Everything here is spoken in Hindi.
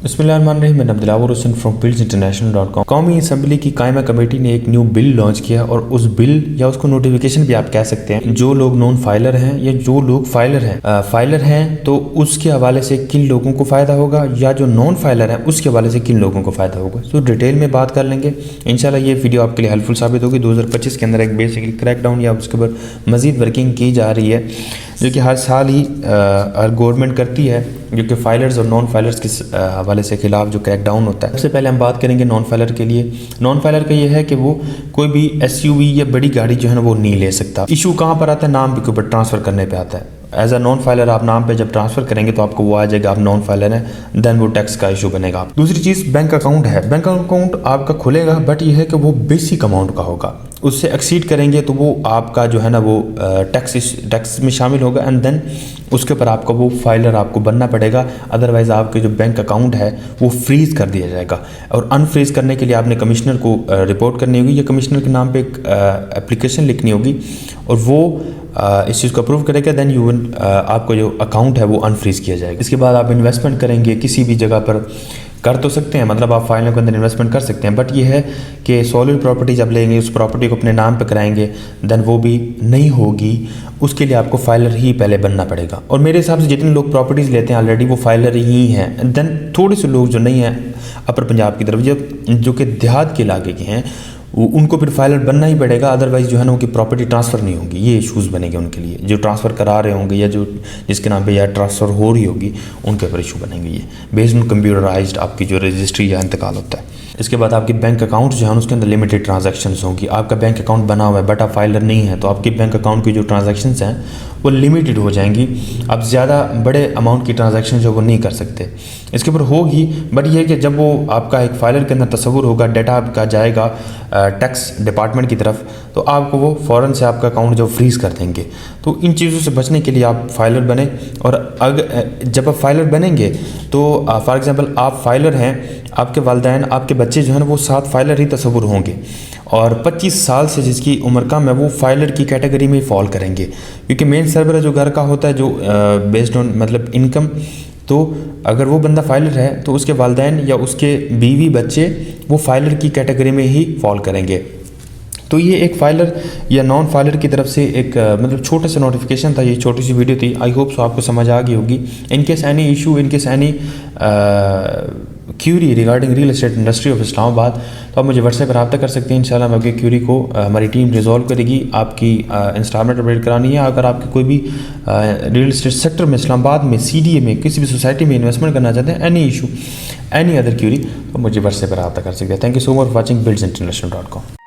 बिस्मिल्लाहिर्रहमानिर्रहीम। मैं अब्दुल्लाह हुसैन फ्रॉम buildsinternational.com। कौमी असम्बली की कायमा कमेटी ने एक न्यू बिल लॉन्च किया और उस बिल या उसको नोटिफिकेशन भी आप कह सकते हैं, जो लोग नॉन फाइलर हैं या जो लोग फाइलर हैं तो उसके हवाले से किन लोगों को फ़ायदा होगा या जो नॉन फाइलर हैं उसके हवाले से किन लोगों को फ़ायदा होगा। तो डिटेल में बात कर लेंगे इंशाल्लाह। ये वीडियो आपके लिए हेल्पफुल साबित होगी। 2025 के अंदर एक बेसिकली क्रैकडाउन या उसके ऊपर मज़ीद वर्किंग की जा रही है, जो कि हर साल ही हर गवर्नमेंट करती है, जो कि फाइलर्स और नॉन फाइलर्स के हवाले से खिलाफ जो क्रैकडाउन होता है। सबसे पहले हम बात करेंगे नॉन फाइलर के लिए। नॉन फाइलर का ये है कि वो कोई भी एसयूवी या बड़ी गाड़ी जो है ना वो नहीं ले सकता। इशू कहाँ पर आता है? नाम के ऊपर ट्रांसफ़र करने पे आता है। एज अ नॉन फाइलर आप नाम पे जब ट्रांसफ़र करेंगे तो आपको वो आ जाएगा आप नॉन फाइलर हैं, देन वो टैक्स का इशू बनेगा। दूसरी चीज़ बैंक अकाउंट है। बैंक अकाउंट आपका खुलेगा, बट ये है कि वो बेसिक अमाउंट का होगा। उससे एक्सीड करेंगे तो वो आपका जो है ना वो टैक्स में शामिल होगा, एंड देन उसके ऊपर आपका वो फाइलर आपको बनना पड़ेगा। अदरवाइज़ आपके जो बैंक अकाउंट है वो फ्रीज़ कर दिया जाएगा। और अनफ्रीज़ करने के लिए आपने कमिश्नर को रिपोर्ट करनी होगी या कमिश्नर के नाम पे एक एप्लीकेशन लिखनी होगी और वो इस चीज़ को अप्रूव करेगा। देन आपको जो अकाउंट है वो अनफ्रीज़ किया जाएगा। इसके बाद आप इन्वेस्टमेंट करेंगे किसी भी जगह पर कर तो सकते हैं, मतलब आप फाइलों के अंदर इन्वेस्टमेंट कर सकते हैं, बट ये है कि सॉलिड प्रॉपर्टी जब लेंगे उस प्रॉपर्टी को अपने नाम पे कराएंगे देन वो भी नहीं होगी। उसके लिए आपको फाइलर ही पहले बनना पड़ेगा। और मेरे हिसाब से जितने लोग प्रॉपर्टीज़ लेते हैं ऑलरेडी वो फाइलर ही हैं। देन थोड़े से लोग जो नहीं हैं अपर पंजाब की तरफ जो कि देहात के इलाके के हैं उनको फिर फाइलर बनना ही पड़ेगा। अदरवाइज़ जो है ना उनकी प्रॉपर्टी ट्रांसफ़र नहीं होगी। ये इशूज़ बनेंगे उनके लिए, जो ट्रांसफ़र करा रहे होंगे या जो जिसके नाम पे या ट्रांसफ़र हो रही होगी उनके ऊपर इशू बनेंगे। ये बेस्ड ऑन कंप्यूटराइज्ड आपकी जो रजिस्ट्री या इंतकाल होता है। इसके बाद आपकी बैंक अकाउंट जो है उसके अंदर लिमिटेड ट्रांजैक्शंस होंगी। आपका बैंक अकाउंट बना हुआ है बट आप फाइलर नहीं है तो आपके बैंक अकाउंट की जो ट्रांजैक्शंस हैं वो लिमिटेड हो जाएंगी। आप ज़्यादा बड़े अमाउंट की ट्रांजैक्शन जो वो नहीं कर सकते। इसके ऊपर होगी, बट ये है कि जब वो आपका एक फाइलर के अंदर तस्वुर होगा, डाटा आपका जाएगा टैक्स डिपार्टमेंट की तरफ, तो आपको वो फ़ौरन से आपका अकाउंट जो फ्रीज़ कर देंगे। तो इन चीज़ों से बचने के लिए आप फाइलर बने। और जब आप फाइलर बनेंगे तो फॉर एग्ज़ाम्पल आप फाइलर हैं, आपके वालिदैन आपके बच्चे जो हैं वो 7 फाइलर ही तस्वुर होंगे और 25 साल से जिसकी उम्र कम है वो फाइलर की कैटेगरी में ही फॉल करेंगे, क्योंकि मेन सरबरा जो घर का होता है जो बेस्ड ऑन मतलब इनकम, तो अगर वो बंदा फाइलर है तो उसके वालिदैन या उसके बीवी बच्चे वो फाइलर की कैटेगरी में ही फॉल करेंगे। तो ये एक फाइलर या नॉन फाइलर की तरफ से एक मतलब छोटा सा नोटिफिकेशन था, ये छोटी सी वीडियो थी। आई होप सो आपको समझ आ गई होगी। In case any issue, in case any Curie regarding real estate industry of Islamabad, तो आप मुझे व्हाट्सएप पर रब्ता कर सकते हैं। इंशाल्लाह मैं आपकी क्यूरी को हमारी टीम रिजॉल्व करेगी। आपकी इंस्टॉलमेंट अपडेट करानी है, अगर आपके कोई भी रियल एस्टेट सेक्टर में इस्लामाबाद में CDA में किसी भी सोसाइटी में इन्वेस्टमेंट करना चाहते हैं, any issue any other query, तो मुझे व्हाट्सएप पर रब्ता कर सकते हैं। Thank you so much for watching buildsinternational.com।